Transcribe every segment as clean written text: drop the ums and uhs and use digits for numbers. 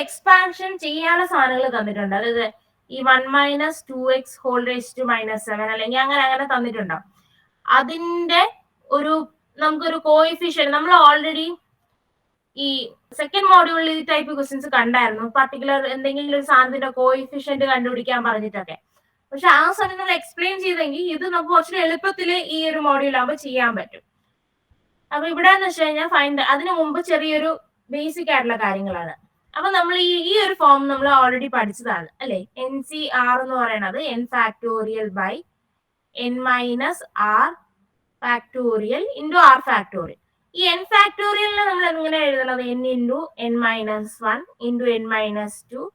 Expansion ചെയ്യാനുള്ള സാധനങ്ങൾ തന്നിട്ടുണ്ട്. അതായത് ഈ 1 minus 2x whole raise to -7 അല്ലെങ്കിൽ അങ്ങനെ തന്നിട്ടുണ്ടാവും. അതിന്റെ ഒരു നമുക്കൊരു കോയിഫിഷ്യന്റ് നമ്മൾ ഓൾറെഡി ഈ സെക്കൻഡ് മോഡ്യൂളിൽ ഈ ടൈപ്പ് ക്വസ്റ്റ്യൻസ് കണ്ടായിരുന്നു. പർട്ടിക്കുലർ എന്തെങ്കിലും ഒരു സാധനത്തിന്റെ കോയിഫിഷ്യന്റ് കണ്ടുപിടിക്കാൻ പറഞ്ഞിട്ടൊക്കെ. പക്ഷെ ആ സമയം നമ്മൾ എക്സ്പ്ലെയിൻ ചെയ്തെങ്കിൽ ഇത് നമുക്ക് കുറച്ചുകൂടി എളുപ്പത്തിൽ ഈ ഒരു മോഡ്യൂളാകുമ്പോൾ ചെയ്യാൻ പറ്റും. അപ്പൊ ഇവിടെ എന്ന് വെച്ച് കഴിഞ്ഞാൽ ഫൈൻഡ് അതിനു മുമ്പ് ചെറിയൊരു ബേസിക് ആയിട്ടുള്ള കാര്യങ്ങളാണ്. അപ്പൊ നമ്മൾ ഈ ഒരു ഫോം നമ്മൾ ഓൾറെഡി പഠിച്ചതാണ് അല്ലെ. NCR എന്ന് പറയുന്നത് n factorial by n minus r factorial into r factorial. ഈ n ഫാക്ടോറിയലിനെ നമ്മൾ എങ്ങനെ എഴുതണത്? n into n minus 1 into n minus 2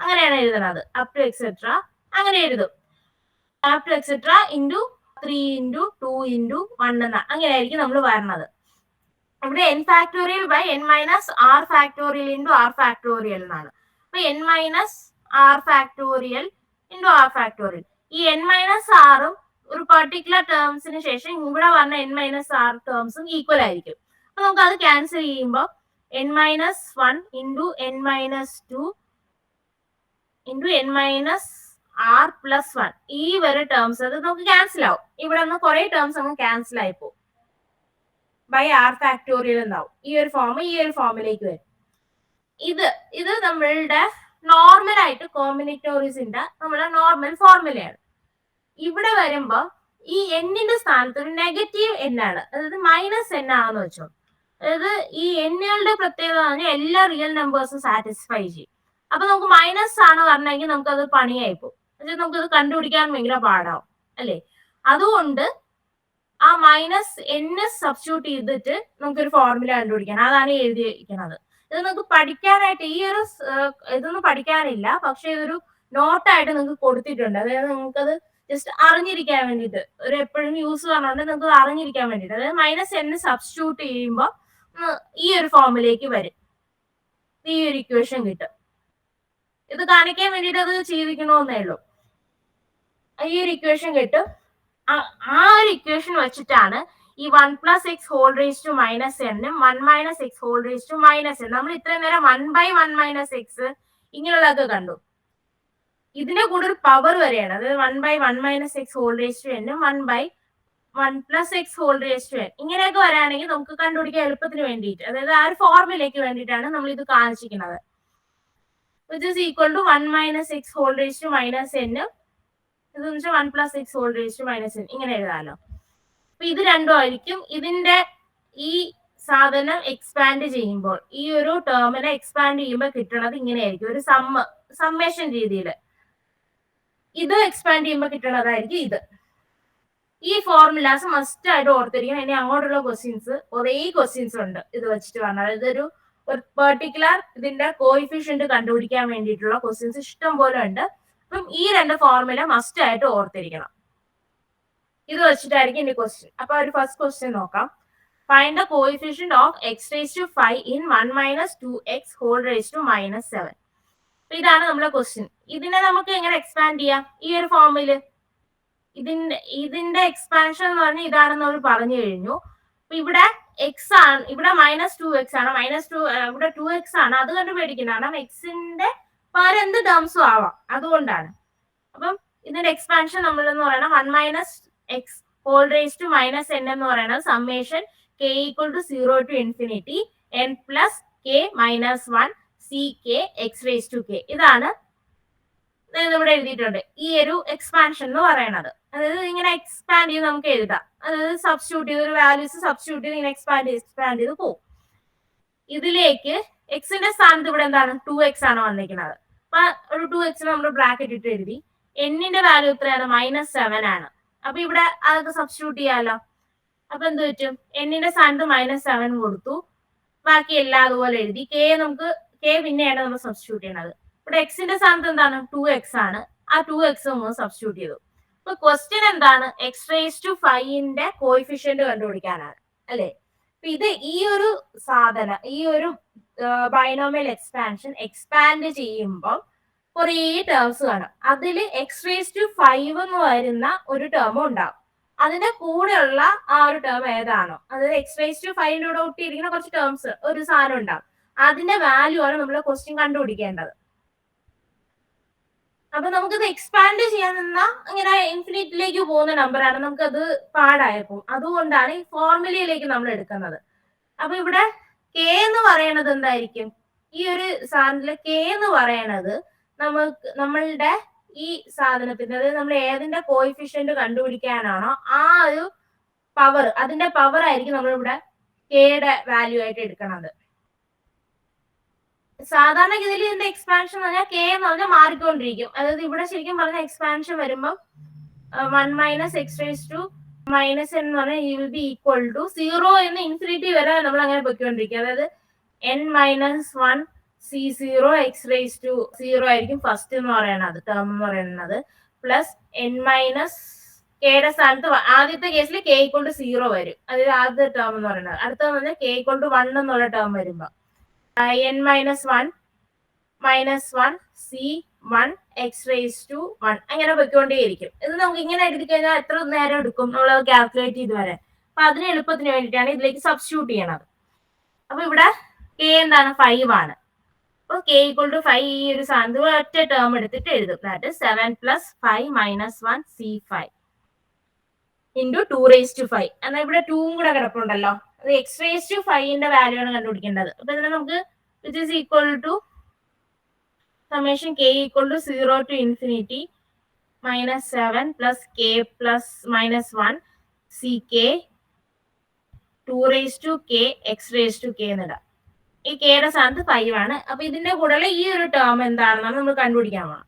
അങ്ങനെയാണ് എഴുതണത്. അപ് ടു എക്സെട്ര അങ്ങനെ എഴുതും. Up to etcetera into 3 into 2 into 1 എന്ന അങ്ങനെയായിരിക്കും നമ്മൾ വരണത്. ഇവിടെ n factorial by n minus r factorial into r factorial എന്നാണ്. അപ്പൊ n minus r factorial into r factorial. ഈ n മൈനസ് ആറും ഒരു പർട്ടിക്കുലർ ടേംസിന് ശേഷം ഇവിടെ പറഞ്ഞ n മൈനസ് ആർ ടേംസും ഈക്വൽ ആയിരിക്കും. അപ്പൊ നമുക്ക് അത് ക്യാൻസൽ ചെയ്യുമ്പോൾ n minus 1 into n minus 2 into n minus R plus 1 ഈ വരെ ടേംസ് അത് നമുക്ക് ക്യാൻസൽ ആവും. ഇവിടെ നിന്ന് കുറെ ടേംസ് അങ്ങ് ക്യാൻസൽ ആയി പോകും. ബൈ ആർ ഫാക്ടോറിയൽ എന്നാവും. ഈ ഒരു ഫോമിലേക്ക് വരും. ഇത് നമ്മളുടെ നോർമൽ ആയിട്ട് കോമ്പിനേറ്റോറിയസിന്റെ നമ്മുടെ നോർമൽ ഫോർമുലയാണ്. ഇവിടെ വരുമ്പോ ഈ എന്നിന്റെ സ്ഥാനത്ത് ഒരു നെഗറ്റീവ് n ആണ്, അതായത് മൈനസ് n ആണെന്ന് വെച്ചോ. അതായത് ഈ എന്നുകളുടെ പ്രത്യേകത എല്ലാ റിയൽ നമ്പേഴ്സും സാറ്റിസ്ഫൈ ചെയ്യും. അപ്പൊ നമുക്ക് മൈനസ് ആണ് പറഞ്ഞെങ്കിൽ നമുക്കത് പണിയായി പോകും. നമുക്കത് കണ്ടുപിടിക്കാൻ ഭയങ്കര പാടാവും അല്ലെ. അതുകൊണ്ട് ആ മൈനസ് n സബ്സ്റ്റിറ്റ്യൂട്ട് ചെയ്തിട്ട് നമുക്കൊരു ഫോർമുല കണ്ടുപിടിക്കണം. അതാണ് എഴുതിയിരിക്കുന്നത്. ഇത് നിങ്ങൾക്ക് പഠിക്കാനായിട്ട് ഈ ഒരു ഇതൊന്നും പഠിക്കാനില്ല, പക്ഷെ ഇതൊരു നോട്ടായിട്ട് നിങ്ങൾക്ക് കൊടുത്തിട്ടുണ്ട്. അതായത് നിങ്ങൾക്കത് ജസ്റ്റ് അറിഞ്ഞിരിക്കാൻ വേണ്ടിയിട്ട്, ഒരു എപ്പോഴും യൂസ് പറഞ്ഞുകൊണ്ട് നിങ്ങൾക്ക് അറിഞ്ഞിരിക്കാൻ വേണ്ടിയിട്ട്. അതായത് മൈനസ് n സബ്സ്റ്റിറ്റ്യൂട്ട് ചെയ്യുമ്പോൾ ഈ ഒരു ഫോമിലേക്ക് വരും, ഈ ഒരു ഇക്വേഷൻ കിട്ടും. ഇത് കാണിക്കാൻ വേണ്ടിയിട്ട് അത് ചെയ്തിരിക്കണമെന്നേ ഉള്ളൂ. ഈ ഒരു ഇക്വേഷൻ കിട്ടും. ആ ഒരു ഇക്വേഷൻ വെച്ചിട്ടാണ് ഈ 1 plus X whole raise to minus എന്നും 1 minus X whole raise to minus N. നമ്മൾ ഇത്രയും നേരം 1 ബൈ 1 മൈനസ് എക്സ് ഇങ്ങനെയുള്ളതൊക്കെ കണ്ടു. ഇതിന്റെ കൂടെ ഒരു പവർ വരെയാണ്. അതായത് 1 by 1 minus X whole raise to എന്നും 1 by 1 plus X whole raise to N ഇങ്ങനെയൊക്കെ വരാണെങ്കിൽ നമുക്ക് കണ്ടുപിടിക്കാൻ എളുപ്പത്തിന് വേണ്ടിയിട്ട്, അതായത് ആ ഒരു ഫോർമുലയ്ക്ക് വേണ്ടിയിട്ടാണ് നമ്മൾ ഇത് കാണിച്ചിരിക്കുന്നത്. Which is equal to 1 minus X whole raise to minus എന്നും ഇതെന്ന് വെച്ചാൽ 1 plus X whole raise to minus N ഇങ്ങനെ എഴുതാമല്ലോ. അപ്പൊ ഇത് രണ്ടും ആയിരിക്കും. ഇതിന്റെ ഈ സാധനം എക്സ്പാൻഡ് ചെയ്യുമ്പോൾ, ഈ ഒരു ടേമിനെ എക്സ്പാൻഡ് ചെയ്യുമ്പോൾ കിട്ടുന്നത് ഇങ്ങനെയായിരിക്കും, ഒരു സമ്മേഷൻ രീതിയിൽ. ഇത് എക്സ്പാൻഡ് ചെയ്യുമ്പോൾ കിട്ടുന്നതായിരിക്കും ഇത്. ഈ ഫോർമുലാസ് മസ്റ്റ് ആയിട്ട് ഓർത്തിരിക്കണം. ഇനി അങ്ങോട്ടുള്ള ക്വസ്റ്റ്യൻസ് ഒരേ ക്വസ്റ്റ്യൻസ് ഉണ്ട് ഇത് വെച്ചിട്ട് പറഞ്ഞാൽ. ഇതൊരു പെർട്ടിക്കുലർ ഇതിന്റെ കോയിഫിഷ്യന്റ് കണ്ടുപിടിക്കാൻ വേണ്ടിയിട്ടുള്ള ക്വസ്റ്റ്യൻസ് ഇഷ്ടം പോലെ ഉണ്ട്. അപ്പം ഈ രണ്ട് ഫോർമുല മസ്റ്റ് ആയിട്ട് ഓർത്തിരിക്കണം. ഇത് വെച്ചിട്ടായിരിക്കും ഇനി ക്വസ്റ്റ്യൻ. അപ്പൊ ഒരു ഫസ്റ്റ് ക്വസ്റ്റ്യൻ നോക്കാം. Find the coefficient of X raise to 5 in 1 minus 2x whole raise to minus 7. ഇതാണ് നമ്മുടെ ക്വസ്റ്റ്യൻ. ഇതിനെ നമുക്ക് എങ്ങനെ എക്സ്പാൻഡ് ചെയ്യാം? ഈ ഒരു ഫോമില് ഇതിന്റെ എക്സ്പാൻഷൻ എന്ന് പറഞ്ഞാൽ ഇതാണെന്ന് നമ്മൾ പറഞ്ഞു കഴിഞ്ഞു. അപ്പൊ ഇവിടെ എക്സ് ആണ്, ഇവിടെ -2x ആണ്, ഇവിടെ 2x ആണ്. അത് കണ്ട് പേടിക്കണം, കാരണം എക്സിന്റെ പകരം എന്ത് ടേംസും ആവാം, അതുകൊണ്ടാണ്. അപ്പം ഇതിന്റെ എക്സ്പാൻഷൻ നമ്മൾ എന്ന് പറയുന്നത് 1 minus X whole raise to minus N എന്ന് പറയുന്നത് summation k equal to 0 to infinity n plus k minus 1 C K X raise to K. ഇതാണ് ഇവിടെ എഴുതിയിട്ടുണ്ട് ഈ ഒരു എക്സ്പാൻഷൻ എന്ന് പറയുന്നത്. അതായത് ഇങ്ങനെ എക്സ്പാൻഡ് ചെയ്ത് നമുക്ക് എഴുതാം. അതായത് സബ്സ്റ്റിറ്റ്യൂട്ട് ചെയ്ത് ഒരു വാല്യൂസ് സബ്സ്റ്റിറ്റ്യൂട്ട് ചെയ്ത് ഇങ്ങനെ എക്സ്പാൻഡ് ചെയ്ത് പോകും. ഇതിലേക്ക് എക്സിന്റെ സ്ഥാനത്ത് ഇവിടെ എന്താണ് 2x ആണ് വന്നിരിക്കുന്നത്. അപ്പൊ ഒരു 2x നമ്മൾ ബ്രാക്കറ്റ് ഇട്ട് എഴുതി. എന്നിന്റെ വാല്യൂ എത്രയാണ്? -7 ആണ്. അപ്പൊ ഇവിടെ അതൊക്കെ സബ്സ്റ്റിറ്റ്യൂട്ട് ചെയ്യാലോ. അപ്പൊ എന്ത് പറ്റും? എന്നിന്റെ സ്ഥാനത്ത് -7 കൊടുത്തു, ബാക്കി എല്ലാം അതുപോലെ എഴുതി. കെ പിന്നെയാണ് നമ്മൾ സബ്സ്റ്റിറ്റ്യൂട്ട് ചെയ്യുന്നത്. ഇവിടെ എക്സിന്റെ സ്ഥാനത്ത് എന്താണ്? 2x ആണ്. ആ 2x നമ്മൾ സബ്സ്റ്റിറ്റ്യൂട്ട് ചെയ്തു. അപ്പൊ ക്വസ്റ്റ്യൻ എന്താണ്? എക്സ് റേസ് ടു 5ന്റെ കോയിഫിഷ്യന്റ് കണ്ടുപിടിക്കാനാണ് അല്ലെ. അപ്പൊ ഇത് ഈ ഒരു സാധനം, ഈ ഒരു ബൈനോമിയൽ എക്സ്പാൻഷൻ എക്സ്പാൻഡ് ചെയ്യുമ്പോൾ കുറേ ടേംസ് കാണും. അതിൽ എക്സ് റേസ് ടു 5 എന്ന് വരുന്ന ഒരു ടേമും ഉണ്ടാവും. അതിന്റെ കൂടെയുള്ള ആ ഒരു ടേം ഏതാണോ, അതായത് എക്സ് റേസ് ടു 5ന്റെ കൂടെ ഒട്ടിയിരിക്കുന്ന കുറച്ച് ടേംസ് ഒരു സാധനം ഉണ്ടാവും. അതിന്റെ വാല്യൂ ആണ് നമ്മൾ ക്വസ്റ്റ്യൻ കണ്ടുപിടിക്കേണ്ടത്. അപ്പൊ നമുക്കത് എക്സ്പാൻഡ് ചെയ്യാൻ നിന്നാ ഇങ്ങനെ ഇൻഫിനിറ്റിലേക്ക് പോകുന്ന നമ്പറാണ്, നമുക്കത് പാടായപ്പോ. അതുകൊണ്ടാണ് ഈ ഫോർമുലയിലേക്ക് നമ്മൾ എടുക്കുന്നത്. അപ്പൊ ഇവിടെ കെ എന്ന് പറയണത് എന്തായിരിക്കും? ഈ ഒരു സാധനത്തിലെ കെ എന്ന് പറയണത് നമ്മളുടെ ഈ സാധനത്തിന്റെ, അതായത് നമ്മൾ ഏതിന്റെ കോയിഫിഷ്യന്റ് കണ്ടുപിടിക്കാനാണോ ആ ഒരു പവർ, അതിന്റെ പവർ ആയിരിക്കും നമ്മളിവിടെ കെയുടെ വാല്യൂ ആയിട്ട് എടുക്കുന്നത്. സാധാരണഗതിയിൽ ഇതിന്റെ എക്സ്പാൻഷൻ എന്ന് പറഞ്ഞാൽ കെ എന്ന് പറഞ്ഞാൽ മാറിക്കൊണ്ടിരിക്കും. അതായത് ഇവിടെ ശരിക്കും പറഞ്ഞ എക്സ്പാൻഷൻ വരുമ്പോൾ 1 minus X raise to minus എന്ന് പറഞ്ഞാൽ ഈ വിൽ ബി ഈക്വൽ ടു 0 എന്ന് ഇൻഫിനിറ്റി വരെ നമ്മൾ അങ്ങനെ പൊയ്ക്കൊണ്ടിരിക്കും. അതായത് n minus 1 c0 X raise to 0 ആയിരിക്കും ഫസ്റ്റ് എന്ന് പറയുന്നത്, ടേം എന്ന് പറയുന്നത്. പ്ലസ് n മൈനസ് കെയുടെ സ്ഥാനത്ത് ആദ്യത്തെ കേസിൽ കെ ഈക്വൽ ടു 0 വരും, അതായത് ആദ്യത്തെ ടേം എന്ന് പറയുന്നത്. അടുത്തതെന്ന് പറഞ്ഞാൽ കെ ഈക്വൽ ടു 1 എന്നുള്ള ടേം വരുമ്പോ n minus 1 minus 1 c1 X raise to 1 അങ്ങനെ പൊയ്ക്കൊണ്ടേയിരിക്കും. ഇത് നമുക്ക് ഇങ്ങനെ എഴുതി കഴിഞ്ഞാൽ എത്ര നേരം എടുക്കും എന്നുള്ളത് കാൽക്കുലേറ്റ് ചെയ്ത് വരാൻ. അപ്പൊ അതിന് എളുപ്പത്തിന് വേണ്ടിയിട്ടാണ് ഇതിലേക്ക് സബ്സ്റ്റിറ്റ്യൂട്ട് ചെയ്യണത്. അപ്പൊ ഇവിടെ കെ എന്താണ്? 5 ആണ്. അപ്പൊ കെ ഈക്വൽ ടു 5 ഈ ഒരു സാധനത്തിൽ ഒറ്റ ടേം എടുത്തിട്ട് എഴുതും. That 7 plus 5 minus 1 c5 into 2 raise to 5. എന്നാൽ ഇവിടെ 2 കൂടെ കിടപ്പുണ്ടല്ലോ, അത് എക്സ് റേസ് ടു 5ന്റെ വാല്യൂ ആണ് കണ്ടുപിടിക്കേണ്ടത്. അപ്പൊ ഇതിനെ നമുക്ക് which is equal to summation k equal to 0 to infinity minus 7 plus k plus minus 1 ck 2 raised to k x raised to k എന്നിടാം. ഈ കെയുടെ സ്ഥാനത്ത് 5 ആണ്. അപ്പൊ ഇതിന്റെ കൂടെ ഈ ഒരു ടേം എന്താണെന്നാണ് നമ്മൾ കണ്ടുപിടിക്കാൻ പോകണം.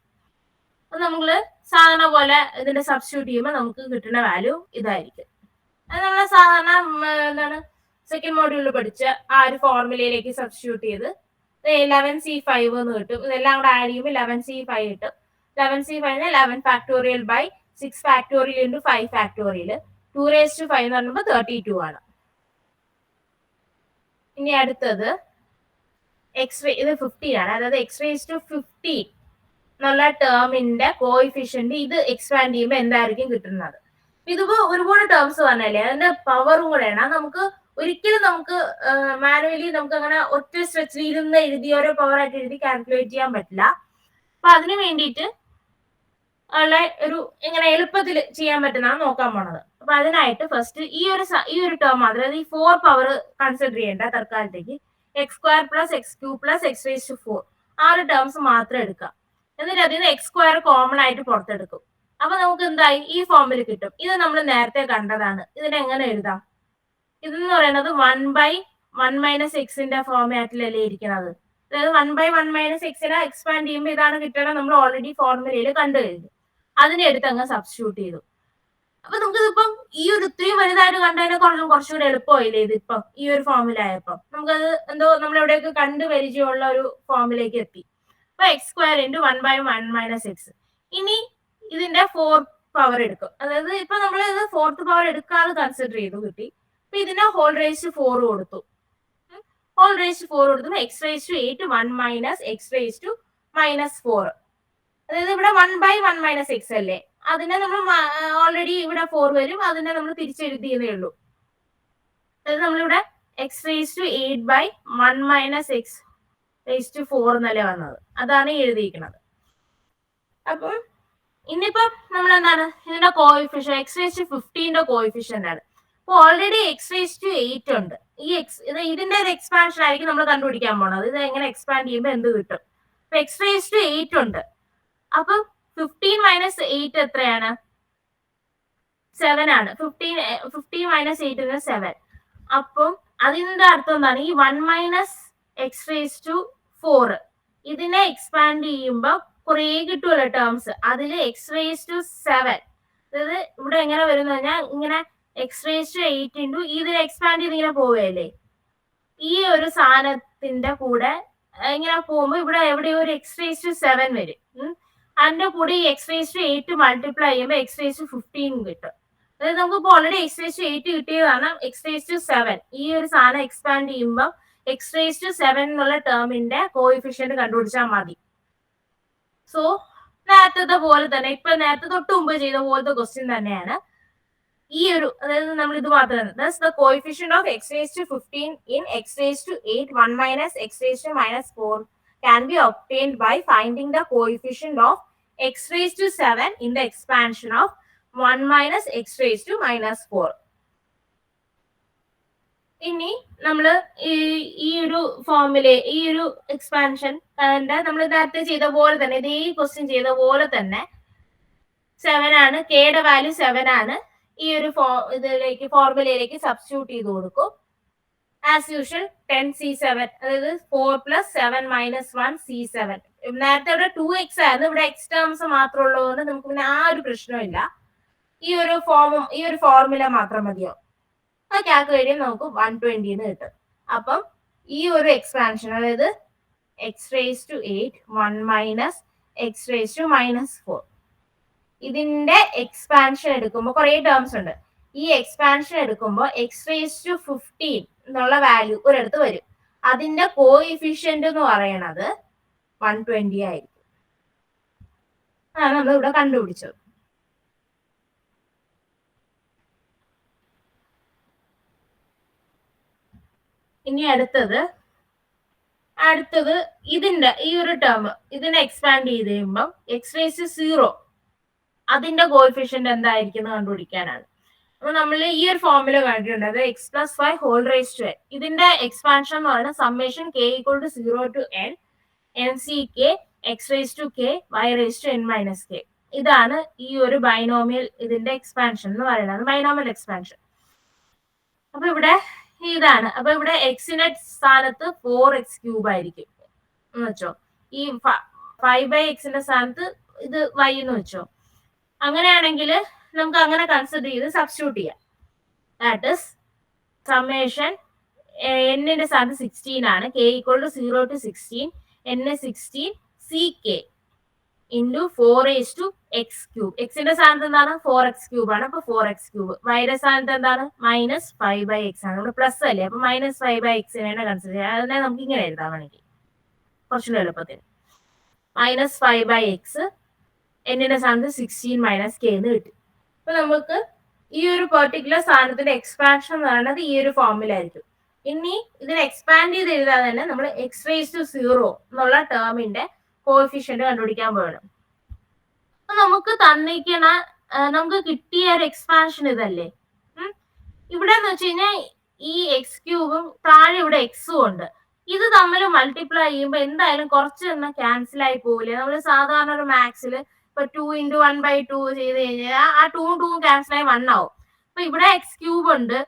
അപ്പൊ നമ്മള് സാധാരണ പോലെ ഇതിന്റെ സബ്സ്റ്റിറ്റ്യൂട്ട് ചെയ്യുമ്പോൾ നമുക്ക് കിട്ടുന്ന വാല്യൂ ഇതായിരിക്കും. അത് നമ്മൾ സാധാരണ എന്താണ് സെക്കൻഡ് മോഡ്യൂളിൽ പഠിച്ച ആ ഒരു ഫോർമുലയിലേക്ക് സബ്സ്റ്റിറ്റ്യൂട്ട് ചെയ്ത് 11c5 എന്ന് കിട്ടും. ഇതെല്ലാം കൂടെ ആഡ് ചെയ്യുമ്പോൾ 11c5 കിട്ടും. 11c5 11 factorial by 6 factorial into 5 factorial 2 raise to 5 എന്ന് പറയുമ്പോൾ 32 ആണ്. ഇനി അടുത്തത് ഇത് 50 ആണ്. അതായത് എക്സ് റേസ് ടു 50 എന്നുള്ള ടേമിന്റെ കോയിഫിഷ്യന്റ് ഇത് എക്സ്പാൻഡ് ചെയ്യുമ്പോൾ എന്തായിരിക്കും കിട്ടുന്നത്? ഇതിപ്പോ ഒരുപാട് ടേംസ് പറഞ്ഞല്ലേ, അതിന്റെ പവറും കൂടെയാണ്. അത് നമുക്ക് ഒരിക്കലും നമുക്ക് മാനുവലി നമുക്ക് അങ്ങനെ ഒറ്റ സ്ട്രെച്ചിൽ ഇരുന്ന് എഴുതി ഓരോ പവർ ആയിട്ട് എഴുതി കാൽക്കുലേറ്റ് ചെയ്യാൻ പറ്റില്ല. അപ്പൊ അതിന് വേണ്ടിയിട്ട് ഉള്ള ഒരു ഇങ്ങനെ എളുപ്പത്തിൽ ചെയ്യാൻ പറ്റുന്നതാണ് നോക്കാൻ പോണത്. അപ്പൊ അതിനായിട്ട് ഫസ്റ്റ് ഈ ഒരു ടേം മാത്രം, അതായത് ഈ 4 പവർ കൺസിഡർ ചെയ്യേണ്ട തൽക്കാലത്തേക്ക്. X square plus X cube plus X raise to 4 ആ ഒരു ടേംസ് മാത്രം എടുക്കാം. എന്നിട്ട് അതിൽ നിന്ന് എക്സ് സ്ക്വയർ കോമൺ ആയിട്ട് പുറത്തെടുക്കും. അപ്പൊ നമുക്ക് എന്തായി? ഈ ഫോമിൽ കിട്ടും. ഇത് നമ്മൾ നേരത്തെ കണ്ടതാണ്. ഇതിനെങ്ങനെ എഴുതാം? ഇതെന്ന് പറയുന്നത് 1/1 മൈനസ് എക്സിന്റെ ഫോർമാറ്റിലല്ലേ ഇരിക്കുന്നത്. അതായത് 1/1 മൈനസ് എക്സിനെ എക്സ്പാൻഡ് ചെയ്യുമ്പോൾ ഇതാണ് കിട്ടണം. നമ്മൾ ഓൾറെഡി ഫോർമുലയിൽ കണ്ടു കഴിഞ്ഞു. അതിനെ എടുത്ത് അങ്ങ് സബ്സ്റ്റിറ്റ്യൂട്ട് ചെയ്തു. അപ്പൊ നമുക്ക് ഇതിപ്പം ഈ ഒരു ഇത്രയും വലുതായിട്ട് കണ്ടതിനെ കുറച്ചുകൂടെ എളുപ്പമായില്ലേ ഇതിപ്പം ഈ ഒരു ഫോർമുല ആയപ്പോ. നമുക്കത് എന്തോ നമ്മൾ എവിടെയൊക്കെ കണ്ടു പരിചയമുള്ള ഒരു ഫോമിലേക്ക് എത്തി. അപ്പൊ X square into 1/1 minus X. ഇനി ഇതിന്റെ 4th പവർ എടുക്കും. അതായത് ഇപ്പൊ നമ്മൾ ഇത് 4th പവർ എടുക്കാതെ കൺസിഡർ ചെയ്തു കിട്ടി. അപ്പൊ ഇതിനെ ഹോൾ റേസ് ടു 4 കൊടുത്തു. ഹോൾ റേസ് ടു 4 കൊടുത്തപ്പോൾ x raise to 8 1 minus X raise to minus 4. അതായത് ഇവിടെ 1/1 മൈനസ് എക്സ് അല്ലേ, അതിനെ നമ്മൾ ഓൾറെഡി ഇവിടെ 4 വരും, അതിനെ നമ്മൾ തിരിച്ചെഴുതിയതേ ഉള്ളൂ. അതായത് നമ്മളിവിടെ x raise to 8/1 minus X raise to 4 എന്നല്ലേ വന്നത്, അതാണ് എഴുതിയിരിക്കുന്നത്. അപ്പം ഇനിയിപ്പം നമ്മൾ എന്താണ് ഇതിന്റെ കോയിഫിഷ്യൻ എക്സ് റേസ് ടു 15ന്റെ കോയിഫിഷ്യന്റ് ആണ്. അപ്പൊ ഓൾറെഡി എക്സ് റേസ് ടു 8 ഉണ്ട്. ഈ ഇതിന്റെ ഒരു എക്സ്പാൻഷൻ ആയിരിക്കും നമ്മൾ കണ്ടുപിടിക്കാൻ പോണത്. ഇത് എങ്ങനെ എക്സ്പാൻഡ് ചെയ്യുമ്പോൾ എന്ത് കിട്ടും? അപ്പൊ എക്സ് റേസ് ടു 8 ഉണ്ട്. അപ്പൊ 15 മൈനസ് 8 എത്രയാണ്? 7 ആണ്. 15 മൈനസ് 8 7. അപ്പം അതിന്റെ അർത്ഥം എന്താണ്? ഈ 1 മൈനസ് എക്സ് റേസ് ടു 4 ഇതിനെ എക്സ്പാൻഡ് ചെയ്യുമ്പോൾ കുറേ കിട്ടുമല്ലോ ടേംസ്. അതിൽ എക്സ് റേസ് ടു 7, അതായത് ഇവിടെ എങ്ങനെ വരുന്ന കഴിഞ്ഞാൽ ഇങ്ങനെ എക്സ് റേസ് ടു 8 ഇൻറ്റു ഇതിനെ എക്സ്പാൻഡ് ചെയ്ത് ഇങ്ങനെ പോവുകയല്ലേ, ഈ ഒരു സാധനത്തിന്റെ കൂടെ ഇങ്ങനെ പോകുമ്പോൾ ഇവിടെ എവിടെയോ ഒരു എക്സ് റേസ് ടു 7 വരും. അതിന്റെ കൂടെ ഈ എക്സ് റേസ് ടു 8 മൾട്ടിപ്ലൈ ചെയ്യുമ്പോൾ എക്സ് റേസ് ടു 15 കിട്ടും. അതായത് നമുക്ക് ഇപ്പോൾ ഓൾറെഡി എക്സ് റേസ് ടു 8 കിട്ടിയതാണ്. എക്സ് റേസ് ടു 7 ഈ ഒരു സാധനം എക്സ്പാൻഡ് ചെയ്യുമ്പോൾ എക്സ് റേസ് ടു 7 എന്നുള്ള ടേമിന്റെ കോയിഫിഷ്യന്റ് കണ്ടുപിടിച്ചാൽ മതി. സോ നേരത്തെ പോലെ തന്നെ, ഇപ്പൊ നേരത്തെ തൊട്ട് മുമ്പ് ചെയ്ത പോലത്തെ ക്വസ്റ്റ്യൻ തന്നെയാണ്. ഈ ഒരു അതായത് നമ്മൾ ഇത് മാത്രമാണ് thus the coefficient of x raised to 15 in x raised to 8 1 minus x raised to minus 4 can be obtained by finding the coefficient of x raised to 7 in the expansion of 1 minus x raised to minus 4. ഇനി നമ്മള് ഈ ഒരു ഫോമിലെ ഈ ഒരു expansion നമ്മൾ നേരത്തെ ചെയ്ത പോലെ തന്നെ ഇതേ ക്വസ്റ്റ്യൻ ചെയ്ത പോലെ തന്നെ 7 ആണ്, കെയുടെ വാല്യൂ 7 ആണ്. ഈ ഒരു ഇതിലേക്ക് ഫോർമുലയിലേക്ക് സബ്സ്റ്റിറ്റ്യൂട്ട് ചെയ്ത് കൊടുക്കും. ആസ് യൂഷ്വൽ 10c7 അതായത് 4 + 7 - 1 c7. നേരത്തെ ഇവിടെ 2x ആയിരുന്നു, ഇവിടെ എക്സ് ടേംസ് മാത്രം ഉള്ളതുകൊണ്ട് നമുക്ക് പിന്നെ ആ ഒരു പ്രശ്നമില്ല. ഈ ഒരു ഫോർമുല മാത്രം മതിയോ. ആ കാൽക്കുലേറ്റ് നമുക്ക് 120 എന്ന് കിട്ടും. അപ്പം ഈ ഒരു എക്സ്പാൻഷൻ അതായത് x raised to 8 1 minus x raised to minus 4 ഇതിന്റെ എക്സ്പാൻഷൻ എടുക്കുമ്പോൾ കുറെ ടേംസ് ഉണ്ട്. ഈ എക്സ്പാൻഷൻ എടുക്കുമ്പോൾ x raised to 15 എന്നുള്ള വാല്യൂ ഒരിടത്ത് വരും. അതിന്റെ കോഎഫിഷ്യന്റ് എന്ന് പറയുന്നത് 120 ആയിരിക്കും. ആണ് നമ്മൾ ഇവിടെ കണ്ടുപിടിച്ചത്. ഇനി അടുത്തത് ഇതിന്റെ ഈ ഒരു ടേം ഇതിനെ എക്സ്പാൻഡ് ചെയ്ത് കഴിയുമ്പോൾ x raised to 0 അതിന്റെ കോഎഫിഷ്യന്റ് എന്തായിരിക്കും എന്ന് കണ്ടുപിടിക്കാനാണ്. അപ്പൊ നമ്മൾ ഈ ഒരു ഫോർമുല കണ്ടിട്ടുണ്ട്, അത് x + 5 whole raise to n. ഇതിന്റെ എക്സ്പാൻഷൻ എന്ന് പറയുന്നത് summation k = 0 to n nck x raised to k y raised to n - k. ഇതാണ് ഈ ഒരു ബൈനോമിയൽ ഇതിന്റെ എക്സ്പാൻഷൻ എന്ന് പറയുന്നത്, ബൈനോമിയൽ എക്സ്പാൻഷൻ. അപ്പൊ ഇവിടെ ഇതാണ്. അപ്പൊ ഇവിടെ എക്സിന്റെ സ്ഥാനത്ത് 4x³ ആയിരിക്കും എന്ന് വെച്ചോ. ഈ 5/xന്റെ സ്ഥാനത്ത് ഇത് y എന്ന് വെച്ചോ. അങ്ങനെയാണെങ്കിൽ നമുക്ക് അങ്ങനെ കൺസിഡർ ചെയ്ത് സബ്സ്റ്റിറ്റ്യൂട്ട് ചെയ്യാം. ദാറ്റ് ഈസ് സമ്മേഷൻ n-ന്റെ സ്ഥാനത്ത് 16 ആണ്, k = 0 to 16 n 16 ck into 4 raised to x³. എക്സിന്റെ സ്ഥാനത്ത് എന്താണ് 4x³ ആണ്, അപ്പൊ 4x³. വൈയുടെ സ്ഥാനത്ത് എന്താണ് -5/x ആണ്, നമ്മുടെ പ്ലസ് അല്ലേ, അപ്പൊ -5/x കൺസിഡർ ചെയ്യാം. അതിനെ നമുക്ക് ഇങ്ങനെ എഴുതാൻ വേണമെങ്കിൽ കുറച്ചുകൂടെ എളുപ്പത്തിന് -5/x n-ന്റെ സ്ഥാനത്ത് 16 - k എന്ന് കിട്ടും. അപ്പൊ നമുക്ക് ഈ ഒരു പെർട്ടിക്കുലർ സാധനത്തിന്റെ എക്സ്പാൻഷൻ എന്ന് പറയുന്നത് ഈ ഒരു ഫോമിലായിരിക്കും. ഇനി ഇതിനെ എക്സ്പാൻഡ് ചെയ്ത് എഴുതാതെ തന്നെ നമ്മൾ x raised to 0 എന്നുള്ള ടേമിന്റെ കോഎഫിഷ്യന്റ് കണ്ടുപിടിക്കാൻ പോകണം. അപ്പൊ നമുക്ക് കിട്ടിയ ഒരു എക്സ്പാൻഷൻ ഇതല്ലേ. ഇവിടെ എന്ന് വെച്ച് കഴിഞ്ഞാൽ ഈ x³ താഴെ ഇവിടെ എക്സും ഉണ്ട്. ഇത് തമ്മിൽ മൾട്ടിപ്ലൈ ചെയ്യുമ്പോൾ എന്തായാലും കുറച്ച് തന്നെ ക്യാൻസൽ ആയി പോകില്ലേ. നമ്മൾ സാധാരണ ഒരു മാത്സിൽ ഇപ്പൊ 2 × 1/2 ചെയ്ത് കഴിഞ്ഞാൽ ആ 2 2 ക്യാൻസൽ ആയി 1 ആവും. അപ്പൊ ഇവിടെ x³ ഉണ്ട്,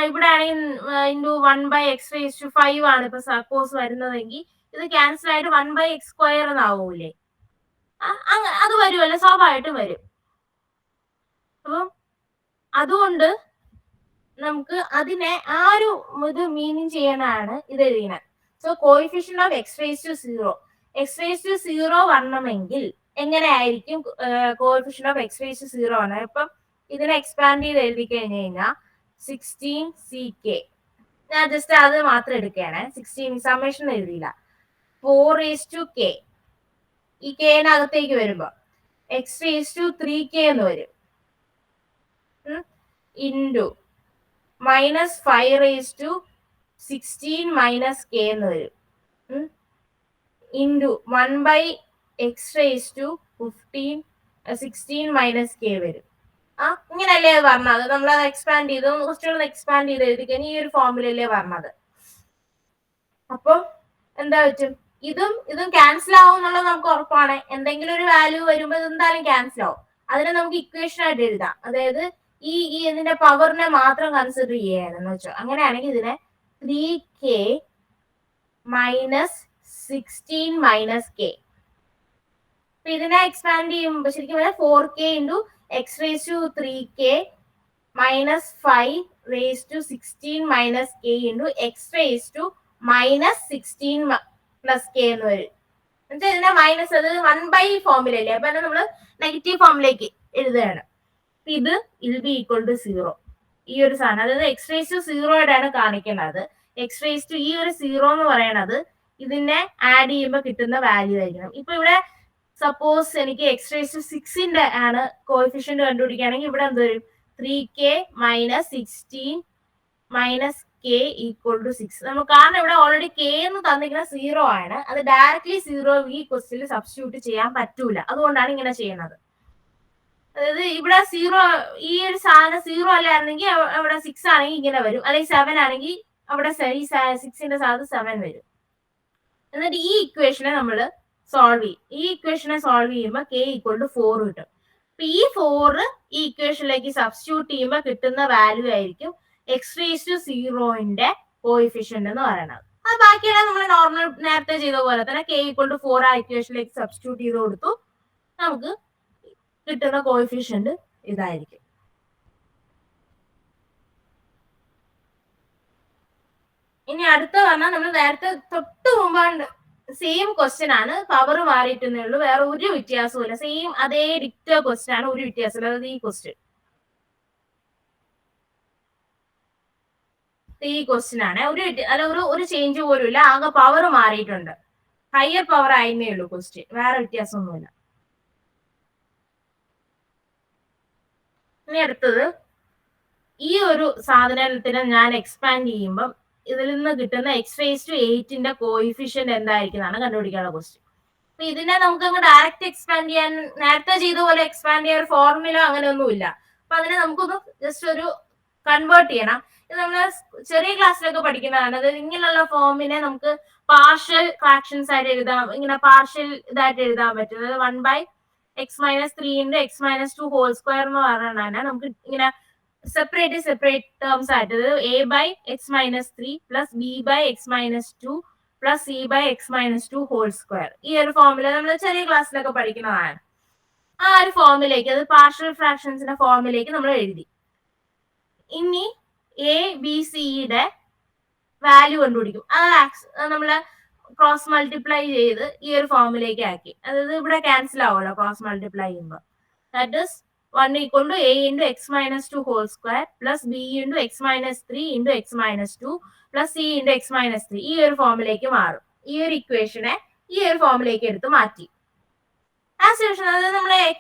ഇവിടെ ആണെങ്കിൽ × 1/x⁵5 ആണ് ഇപ്പൊ സപ്പോസ് വരുന്നതെങ്കിൽ ഇത് ക്യാൻസൽ ആയിട്ട് 1/x² എന്നാവൂലേ. അത് വരുമല്ലോ, സ്വാഭാവികമായിട്ടും വരും. അപ്പം അതുകൊണ്ട് നമുക്ക് അതിനെ ആ ഒരു ഇത് മീനിങ് ചെയ്യാനാണ് ഇത് എഴുതിയത്. So coefficient of x raised to 0 x raised to 0 വരണമെങ്കിൽ എങ്ങനെയായിരിക്കും coefficient of x raised to 0 ആണ്. ഇപ്പം ഇതിനെ എക്സ്പാൻഡ് ചെയ്ത് എഴുതി കഴിഞ്ഞു കഴിഞ്ഞാൽ 16ck, ഞാൻ ജസ്റ്റ് അത് മാത്രം എടുക്കുകയാണ്, 16 സമ്മേഷൻ എഴുതിയില്ല. 4 raised to k, ഈ kനകത്തേക്ക് വരുമ്പോ x raised to 3k എന്ന് വരും, ഇൻറ്റു -5 raised to 16 - k എന്ന് വരും, into 1/x raised to 16 - k വരും. ഇങ്ങനെയല്ലേ പറഞ്ഞത്. നമ്മളത് എക്സ്പാൻഡ് ചെയ്ത് കുറച്ചുകൂടെ എക്സ്പാൻഡ് ചെയ്ത് എഴുതി കഴിഞ്ഞാൽ ഈ ഒരു ഫോർമുലയിലേ പറഞ്ഞത്. അപ്പം എന്താ പറ്റും, ഇതും ക്യാൻസൽ ആവും എന്നുള്ളത് നമുക്ക് ഉറപ്പാണ്. എന്തെങ്കിലും ഒരു വാല്യൂ വരുമ്പോൾ ഇത് എന്തായാലും ക്യാൻസൽ ആവും. അതിനെ നമുക്ക് ഇക്വേഷൻ ആയിട്ട് എഴുതാം. അതായത് ഈ ഇതിന്റെ പവറിനെ മാത്രം കൺസിഡർ ചെയ്യാനെന്ന് വെച്ചോ. അങ്ങനെയാണെങ്കിൽ ഇതിനെ 3k - 16 - k. ഇതിനെ എക്സ്പാൻഡ് ചെയ്യുമ്പോൾ ശരിക്കും 4k × x raised to 3k -5 raised to 16 - k into x raised to -16 + k എന്ന് വരും. എന്നിട്ട് ഇതിന്റെ മൈനസ് അത് 1 ഫോമിലല്ലേ, അപ്പൊ നമ്മൾ നെഗറ്റീവ് ഫോമിലേക്ക് എഴുതുകയാണ്. ഇത് be equal to 0. ഈ ഒരു സാധനം അതായത് x raised to 0 ആണ് കാണിക്കുന്നത്. x raised to ഈ ഒരു 0 എന്ന് പറയണത് ഇതിനെ ആഡ് ചെയ്യുമ്പോൾ കിട്ടുന്ന വാല്യൂ ആയിരിക്കണം. ഇപ്പൊ ഇവിടെ സപ്പോസ് എനിക്ക് x raised to 6 ആണ് കോഎഫിഷ്യന്റ് കണ്ടുപിടിക്കുകയാണെങ്കിൽ ഇവിടെ എന്ത് വരും, 3k minus 16 minus k equal to 6. നമ്മൾ കാരണം ഇവിടെ ഓൾറെഡി കെ എന്ന് തന്നിരിക്കുന്ന 0 ആണ്. അത് ഡയറക്ട്ലി 0 ഈ ക്വസ്റ്റ്യനിൽ സബ്സ്റ്റിറ്റ്യൂട്ട് ചെയ്യാൻ പറ്റൂല. അതുകൊണ്ടാണ് ഇങ്ങനെ ചെയ്യുന്നത്. അതായത് ഇവിടെ 0 ഈ ഒരു സാധനം 0 അല്ലായിരുന്നെങ്കിൽ അവിടെ 6 ആണെങ്കിൽ ഇങ്ങനെ വരും, അല്ലെങ്കിൽ 7 ആണെങ്കിൽ അവിടെ 6ന്റെ സ്ഥാനത്ത് 7 വരും. എന്നിട്ട് ഈ ഇക്വേഷനെ നമ്മൾ സോൾവ് ചെയ്യും. ഈ ഇക്വേഷനെ സോൾവ് ചെയ്യുമ്പോൾ കെ ഈക്വൽ ടു 4 കിട്ടും. അപ്പൊ ഈ 4 ഈ ഇക്വേഷനിലേക്ക് സബ്സ്റ്റിറ്റ്യൂട്ട് ചെയ്യുമ്പോൾ കിട്ടുന്ന വാല്യൂ ആയിരിക്കും x⁻⁴ കോയിഫിഷ്യന്റ് എന്ന് പറയുന്നത്. അത് ബാക്കിയുള്ള നമ്മൾ നോർമൽ നേരത്തെ ചെയ്ത പോലെ തന്നെ കെ ഈക്വൽ ടു 4 ആ ഇക്വേഷനിലേക്ക് സബ്സ്റ്റിറ്റ്യൂട്ട് ചെയ്ത് കൊടുത്തു. നമുക്ക് കിട്ടുന്ന കോയിഫിഷ്യന്റ് ഇതായിരിക്കും. ഇനി അടുത്ത പറഞ്ഞാൽ നമ്മൾ നേരത്തെ തൊട്ട് മുമ്പാണ്ട് സെയിം ക്വസ്റ്റ്യൻ ആണ്, പവർ മാറിയിട്ടേ ഉള്ളൂ, വേറെ ഒരു വ്യത്യാസവും ഇല്ല. സെയിം അതേ ഡിക്റ്റോ ക്വസ്റ്റ്യൻ ആണ്, ഒരു വ്യത്യാസമില്ല. അതായത് ഈ ക്വസ്റ്റ്യൻ ആണ്, ഒരു ചേഞ്ച് പോലും ഇല്ല. ആകെ പവർ മാറിയിട്ടുണ്ട്, ഹയർ പവർ ആയിരുന്നേ ഉള്ളൂ ക്വസ്റ്റ്യൻ, വേറെ വ്യത്യാസമൊന്നുമില്ല. ഇനി അടുത്തത് ഈ ഒരു സാധനത്തിനെ ഞാൻ എക്സ്പാൻഡ് ചെയ്യുമ്പോൾ ഇതിൽ നിന്ന് കിട്ടുന്ന x⁸ കോയിഫിഷ്യന്റ് എന്തായിരിക്കുന്നതാണ് കണ്ടുപിടിക്കാനുള്ള ക്വസ്റ്റ്യൻ. അപ്പൊ ഇതിനെ നമുക്ക് അങ്ങ് ഡയറക്റ്റ് എക്സ്പാൻഡ് ചെയ്യാൻ, നേരത്തെ ചെയ്ത പോലെ എക്സ്പാൻഡ് ചെയ്യാൻ ഫോർമുല അങ്ങനെയൊന്നുമില്ല. അപ്പൊ അതിനെ നമുക്കൊന്ന് ജസ്റ്റ് ഒരു കൺവേർട്ട് ചെയ്യണം. ഇത് നമ്മൾ ചെറിയ ക്ലാസ്സിലൊക്കെ പഠിക്കുന്നതാണ്. അതായത് ഇങ്ങനെയുള്ള ഫോമിനെ നമുക്ക് പാർഷ്യൽ ഫ്രാക്ഷൻസ് ആയിട്ട് എഴുതാം, ഇങ്ങനെ പാർഷ്യൽ ഇതായിട്ട് എഴുതാൻ പറ്റും. അതായത് 1/(x−3) × (x−2) എന്ന് പറഞ്ഞാൽ നമുക്ക് ഇങ്ങനെ സെപ്പറേറ്റ് ടേംസ് ആയിട്ട് a/(x−3) + b/(x−2) + c/(x−2) ഈ ഒരു ഫോമില നമ്മൾ ചെറിയ ക്ലാസ്സിലൊക്കെ പഠിക്കുന്നതാണ്. ആ ഒരു ഫോമിലേക്ക്, അത് പാർഷ്യൽ ഫ്രാക്ഷൻസിന്റെ ഫോമിലേക്ക് നമ്മൾ എഴുതി. ഇനി എ ബി സിയുടെ വാല്യൂ കണ്ടുപിടിക്കും. അത് നമ്മള് ക്രോസ് മൾട്ടിപ്ലൈ ചെയ്ത് ഈ ഒരു ഫോമിലേക്ക് ആക്കി. അതായത് ഇവിടെ ക്യാൻസൽ ആവുമല്ലോ ക്രോസ് മൾട്ടിപ്ലൈ ചെയ്യുമ്പോൾ. That is 1 = a × (x−2) + b × (x−3) × (x−2) + c × (x−3) ഈ ഒരു ഫോമിലേക്ക് മാറും. ഈ ഒരു ഇക്വേഷനെ ഈ ഒരു ഫോമിലേക്ക് എടുത്ത് മാറ്റി. ആസ് യൂഷ്വൽ അതായത് നമ്മൾ a ×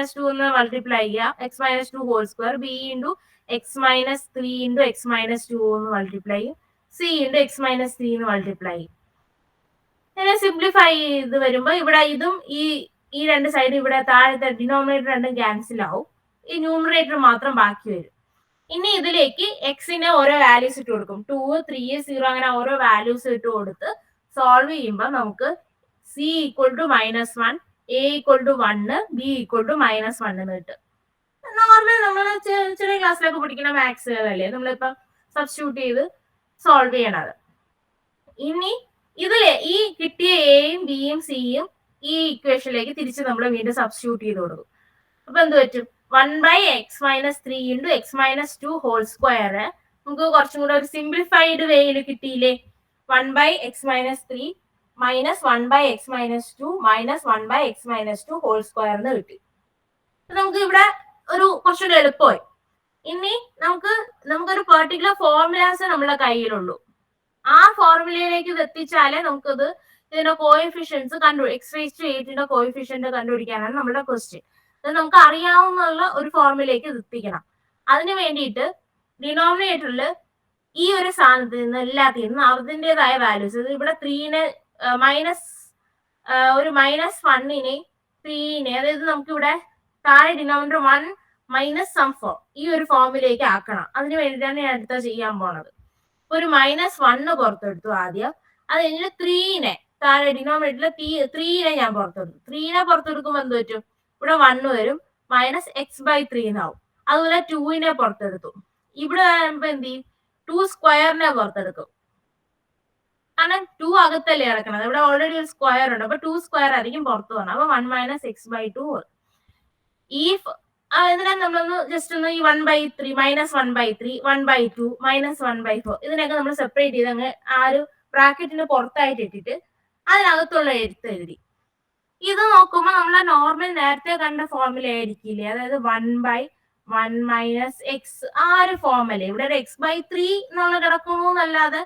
(x−2) എന്ന് മൾട്ടിപ്ലൈ ചെയ്യുക, (x−2) b × (x−3) × (x−2) എന്ന് മൾട്ടിപ്ലൈ ചെയ്യും, c × (x−3) എന്ന് മൾട്ടിപ്ലൈ ചെയ്യും. ഇങ്ങനെ സിംപ്ലിഫൈ ചെയ്ത് വരുമ്പോൾ ഇവിടെ ഇതും ഈ രണ്ട് സൈഡ് ഇവിടെ താഴത്തെ ഡിനോമിനേറ്റർ രണ്ടും ക്യാൻസൽ ആവും, ഈ ന്യൂമറേറ്റർ മാത്രം ബാക്കി വരും. ഇനി ഇതിലേക്ക് എക്സിന് ഓരോ വാല്യൂസ് ഇട്ട് കൊടുക്കും, 2, 3, 0 അങ്ങനെ ഓരോ വാല്യൂസ് ഇട്ട് കൊടുത്ത് സോൾവ് ചെയ്യുമ്പോൾ നമുക്ക് c = -1, a = 1, b = -1 എന്ന് കിട്ടും. നോർമൽ നമ്മൾ ചെറിയ ക്ലാസ്സിലൊക്കെ പഠിക്കുന്ന മാത്സുകളല്ലേ നമ്മളിപ്പം സബ്സ്റ്റിറ്റ്യൂട്ട് ചെയ്ത് സോൾവ് ചെയ്യണത്. ഇനി ഇതിലെ ഈ കിട്ടിയ എയും ബിയും സിയും ഈ ഇക്വേഷനിലേക്ക് തിരിച്ച് നമ്മൾ വീണ്ടും സബ്സ്റ്റിറ്റ്യൂട്ട് ചെയ്ത് കൊടുക്കും. അപ്പൊ എന്ത് പറ്റും? 1/(x−3) × (x−2) നമുക്ക് കുറച്ചും കൂടെ ഒരു സിംപ്ലിഫൈഡ് വേയിൽ കിട്ടിയില്ലേ? 1/(x−3) - 1/(x−2) - 1/(x−2) എന്ന് കിട്ടി. നമുക്ക് ഇവിടെ ഒരു കുറച്ചുകൂടെ എളുപ്പമായി. ഇനി നമുക്കൊരു പെർട്ടിക്കുലർ ഫോർമുലാസ് നമ്മുടെ കയ്യിലുള്ളൂ. ആ ഫോർമുലയിലേക്ക് എത്തിച്ചാലേ നമുക്കത് ഇതിന്റെ കോയിഫിഷ്യൻസ് x⁸ കോയിഫിഷ്യന്റ് കണ്ടുപിടിക്കാനാണ് നമ്മുടെ ക്വസ്റ്റ്യൻ. അത് നമുക്ക് അറിയാവുന്ന ഒരു ഫോർമുലയിലേക്ക് എത്തിക്കണം. അതിന് വേണ്ടിയിട്ട് ഡിനോമിനേറ്ററിൽ ഈ ഒരു സ്ഥാനത്ത് നിന്ന് എല്ലാത്തിൽ നിന്നും അതിൻ്റെതായ വാല്യൂസ്, ഇവിടെ 3നെ ഒരു -1നെ 3നെ, അതായത് നമുക്കിവിടെ താഴെ ഡിനോമിനേറ്റർ 1 - some form ഈ ഒരു ഫോമിലേക്ക് ആക്കണം. അതിന് വേണ്ടിയിട്ടാണ് ഞാൻ അടുത്ത ചെയ്യാൻ പോണത്. ഒരു -1 പുറത്തെടുത്തു ആദ്യം, അത് കഴിഞ്ഞിട്ട് 3നെ താഴെ ഡിനോമിനേറ്ററിൽ 3നെ ഞാൻ പുറത്തെടുത്തു. 3നെ പുറത്തെടുക്കുമ്പോൾ എന്ത് പറ്റും? ഇവിടെ 1 വരും, -x/3 എന്നാവും. അതുപോലെ 2നെ പുറത്തെടുത്തു. ഇവിടെ വരുമ്പോ എന്ത് ചെയ്യും? 2² പുറത്തെടുക്കും. കാരണം 2 അകത്തല്ലേ കിടക്കണത്, ഇവിടെ ഓൾറെഡി ഒരു സ്ക്വയർ ഉണ്ട്, അപ്പൊ 2² ആയിരിക്കും പുറത്തു വരണം. അപ്പൊ 1 - x/2. ഈ ഇതിനെ നമ്മളൊന്ന് ജസ്റ്റ് ഒന്ന് ഈ 1/3 -1/3 1/2 -1/4 ഇതിനൊക്കെ നമ്മൾ സെപ്പറേറ്റ് ചെയ്ത് അങ്ങ് ആ ഒരു ബ്രാക്കറ്റിന് പുറത്തായിട്ട് ഇട്ടിട്ട് അതിനകത്തുള്ള എഴുതി. ഇത് നോക്കുമ്പോൾ നമ്മളെ നോർമൽ നേരത്തെ കണ്ട ഫോർമുല ആയിരിക്കില്ലേ? അതായത് 1/1 - x ആ ഒരു ഫോർമുല ഇവിടെ ഒരു x/3 എന്നുള്ള കിടക്കുന്നു എന്നല്ലാതെ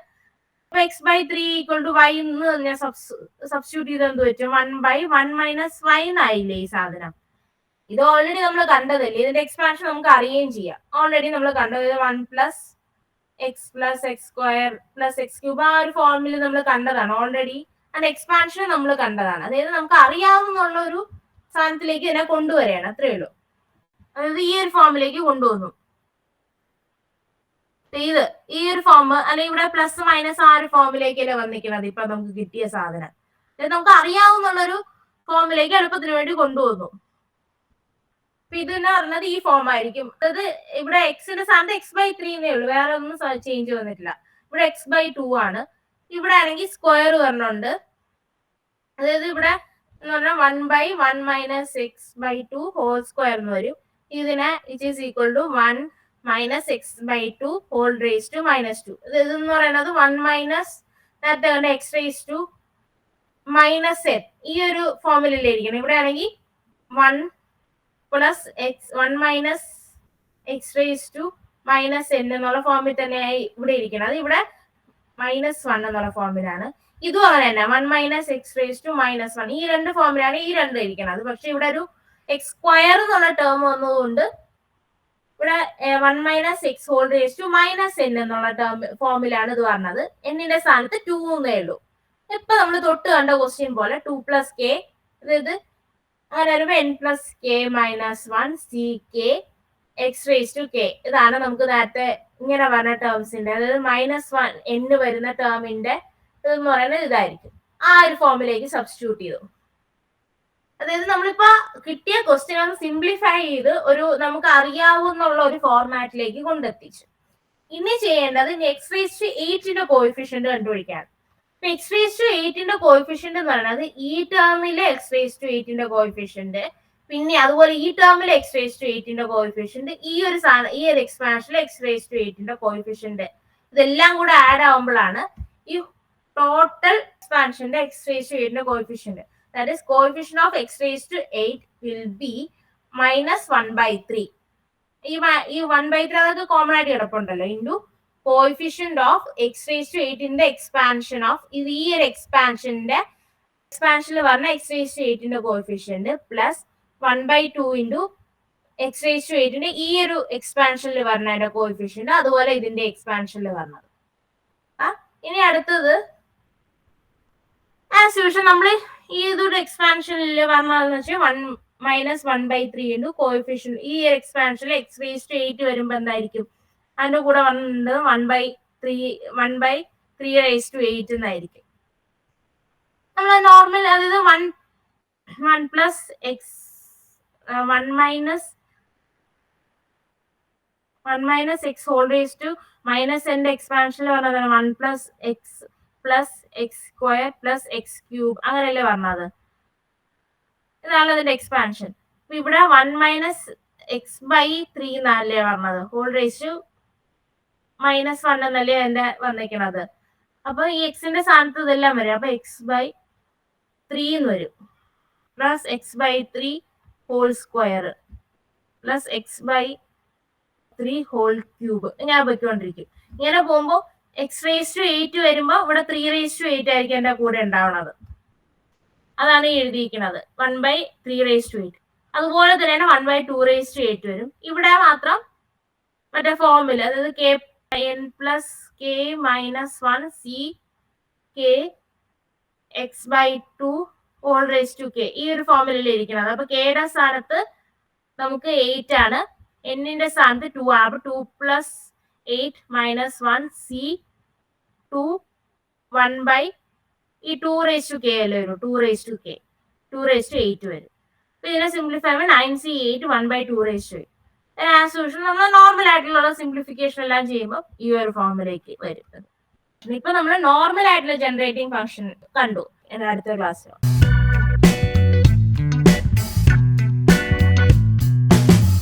x/3 = y എന്ന് ഞാൻ സബ്സ്റ്റിറ്റ്യൂട്ട് ചെയ്ത് എന്ത് പറ്റും? 1/1 - y എന്നായില്ലേ ഈ സാധനം. ഇത് ഓൾറെഡി നമ്മൾ കണ്ടതല്ലേ, ഇതിന്റെ എക്സ്പാൻഷൻ നമുക്ക് അറിയുകയും ചെയ്യാം. ഓൾറെഡി നമ്മൾ കണ്ടത് 1 plus x plus x square plus x cube, ആ ഒരു ഫോർമുല നമ്മൾ കണ്ടതാണ് ഓൾറെഡി. അതിന്റെ എക്സ്പാൻഷൻ നമ്മൾ കണ്ടതാണ്. അതായത് നമുക്ക് അറിയാവുന്ന ഒരു സാധനത്തിലേക്ക് ഇതിനെ കൊണ്ടുവരികയാണ്, അത്രേ ഉള്ളൂ. അതായത് ഈ ഒരു ഫോമിലേക്ക് കൊണ്ടുവന്നു. ഇത് ഈ ഒരു ഫോം അല്ലെങ്കിൽ ഇവിടെ പ്ലസ് മൈനസ് ആ ഒരു ഫോമിലേക്കല്ലേ വന്നിരിക്കുന്നത് ഇപ്പൊ നമുക്ക് കിട്ടിയ സാധനം. നമുക്ക് അറിയാവുന്ന ഫോമിലേക്ക് എളുപ്പത്തിന് വേണ്ടി കൊണ്ടുവന്നു. അപ്പൊ ഇതെന്ന് പറഞ്ഞത് ഈ ഫോം ആയിരിക്കും. അതായത് ഇവിടെ എക്സിന്റെ സ്ഥാനത്ത് x/3 എന്നേ ഉള്ളൂ, വേറെ ഒന്നും ചേഞ്ച് വന്നിട്ടില്ല. ഇവിടെ x/2 ആണ്. ഇവിടെ ആണെങ്കിൽ സ്ക്വയർ വരണുണ്ട്. അതായത് ഇവിടെ എന്ന് പറഞ്ഞാൽ 1/1 മൈനസ് x/2 ഹോൾ സ്ക്വയർ എന്ന് വരും. ഇതിനെ it is equal to 1 minus x/2 whole raise to -2. ഇതെന്ന് പറയുന്നത് 1 മൈനസ് നേരത്തെ x raise to minus n ഈ ഒരു ഫോമിലല്ലേ ഇരിക്കണം. ഇവിടെ ആണെങ്കിൽ 1 plus x 1 minus X raise to minus n എന്നുള്ള ഫോമിൽ തന്നെയായി ഇവിടെ ഇരിക്കണം. അത് ഇവിടെ -1 എന്നുള്ള ഫോമിലാണ്. ഇതും അങ്ങനെ തന്നെ 1 മൈനസ് എക്സ് റേസ് ടു -1 ഈ രണ്ട് ഫോമിലാണ് ഈ രണ്ട് ഇരിക്കുന്നത്. പക്ഷെ ഇവിടെ ഒരു എക്സ് സ്ക്വയർ എന്നുള്ള ടേം വന്നതുകൊണ്ട് ഇവിടെ 1 minus X whole raise to -n എന്നുള്ള ടേം ഫോമിലാണ് ഇത് പറഞ്ഞത്. എന്നിന്റെ സ്ഥാനത്ത് 2 എന്നേ ഉള്ളൂ. ഇപ്പൊ നമ്മൾ തൊട്ട് കണ്ട ക്വസ്റ്റ്യൻ പോലെ 2 പ്ലസ് കെ, അതായത് അങ്ങനെ വരുമ്പോ n plus k minus 1 C K X raise to K. ഇതാണ് നമുക്ക് നേരത്തെ ഇങ്ങനെ പറഞ്ഞ ടേംസിന്റെ, അതായത് -1 n വരുന്ന ടേമിന്റെ എന്ന് പറയുന്നത് ഇതായിരിക്കും. ആ ഒരു ഫോമിലേക്ക് സബ്സ്റ്റിറ്റ്യൂട്ട് ചെയ്തു. അതായത് നമ്മളിപ്പോ കിട്ടിയ ക്വസ്റ്റ്യൻ ഒന്ന് സിംപ്ലിഫൈ ചെയ്ത് നമുക്ക് അറിയാവുന്ന ഒരു ഫോർമാറ്റിലേക്ക് കൊണ്ടെത്തിച്ചു. ഇനി ചെയ്യേണ്ടത് x8ന്റെ കോഎഫിഷ്യന്റ് കണ്ടുപിടിക്കാൻ. x8ന്റെ കോഎഫിഷ്യന്റ് എന്ന് പറയുന്നത് ഈ ടേമിലെ x8ന്റെ കോഎഫിഷ്യന്റ്, പിന്നെ അതുപോലെ ഈ ടേമിലെ x8ന്റെ കോഎഫിഷ്യന്റ്, ഈ ഒരു എക്സ്പാൻഷനിലെ x8ന്റെ കോഎഫിഷ്യന്റ്, ഇതെല്ലാം കൂടെ ആഡ് ആവുമ്പോഴാണ് ഈ ടോട്ടൽ എക്സ്പാൻഷന്റെ x8ന്റെ coefficient. That is coefficient of x8 will be -1/3. ഈ 1/3 അതൊക്കെ കോമൺ ആയിട്ട് കിടപ്പുണ്ടല്ലോ, ഇൻറ്റു കോഎഫിഷ്യന്റ് ഓഫ് x8ന്റെ എക്സ്പാൻഷൻ ഓഫ് ഈ ഒരു എക്സ്പാൻഷനിൽ പറഞ്ഞ x8ന്റെ കോഎഫിഷ്യന്റ് പ്ലസ് 1/2 ഇൻറ്റു x8ന്റെ ഈ ഒരു എക്സ്പാൻഷനിൽ പറഞ്ഞതിന്റെ കോഎഫിഷ്യന്റ്, അതുപോലെ ഇതിന്റെ എക്സ്പാൻഷനിൽ പറഞ്ഞത്. ഇനി അടുത്തത് ആസ് യൂഷ്വൽ നമ്മൾ ഈ ഇതൊരു എക്സ്പാൻഷനിൽ പറഞ്ഞതെന്ന് വെച്ചാൽ 1 മൈനസ് 1/3 ഇൻറ്റു കോഎഫിഷ്യന്റ്. ഈ എക്സ്പാൻഷനിൽ x8 വരുമ്പോ എന്തായിരിക്കും, അതിന്റെ കൂടെ വന്നത് 1/3 എന്നായിരിക്കും. നമ്മൾ നോർമൽ, അതായത് 1 plus x 1 minus X whole raise to -n എക്സ്പാൻഷനിൽ പറഞ്ഞതാണ് 1 plus x plus x square plus x cube, അങ്ങനെയല്ലേ പറഞ്ഞത്. ഇതാണ് അതിന്റെ എക്സ്പാൻഷൻ. ഇവിടെ 1 മൈനസ് x/3 എന്നല്ലേ പറഞ്ഞത്, ഹോൾ റേസ് ടു -1 എന്നല്ലേ അതിന്റെ വന്നിരിക്കണത്. അപ്പൊ ഈ എക്സിന്റെ സ്ഥാനത്ത് ഇതെല്ലാം വരും. അപ്പൊ x/3 എന്ന് വരും, plus x/3 whole square plus x/3 whole cube, ഇങ്ങനെ പോയിക്കൊണ്ടിരിക്കും. ഇങ്ങനെ പോകുമ്പോ x8 വരുമ്പോ ഇവിടെ 3/8 ആയിരിക്കും എന്റെ കൂടെ ഉണ്ടാവുന്നത്. അതാണ് എഴുതിയിരിക്കുന്നത് 1/3/8. അതുപോലെ തന്നെയാണ് 1/2/8 വരും. ഇവിടെ മാത്രം മറ്റേ ഫോമിൽ, അതായത് k n plus k minus 1 C k x/2 whole raise to k, ഈ ഒരു ഫോമിലല്ലേ ഇരിക്കുന്നത്. അപ്പൊ കെയുടെ സ്ഥാനത്ത് നമുക്ക് 8 ആണ്, എന്നിന്റെ സ്ഥാനത്ത് 2 ആണ്. അപ്പൊ 2 പ്ലസ് 8 മൈനസ് 1 സി 2 1 ഈ 2 റേസ് ടു കെ അല്ലേ വരും, 2 റേസ് ടു 8 വരും. അപ്പൊ ഇതിനെ സിംപ്ലിഫൈ ചെയ്യുമ്പോൾ 9c8 1/2 ആസ് യൂഷ്വൽ നമ്മൾ നോർമൽ ആയിട്ടുള്ള സിംപ്ലിഫിക്കേഷൻ എല്ലാം ചെയ്യുമ്പോൾ ഈ ഒരു ഫോമിലേക്ക് വരും. ഇപ്പൊ നമ്മൾ നോർമൽ ആയിട്ടുള്ള ജനറേറ്റിംഗ് ഫംഗ്ഷൻ കണ്ടു അടുത്ത ക്ലാസ്സിൽ.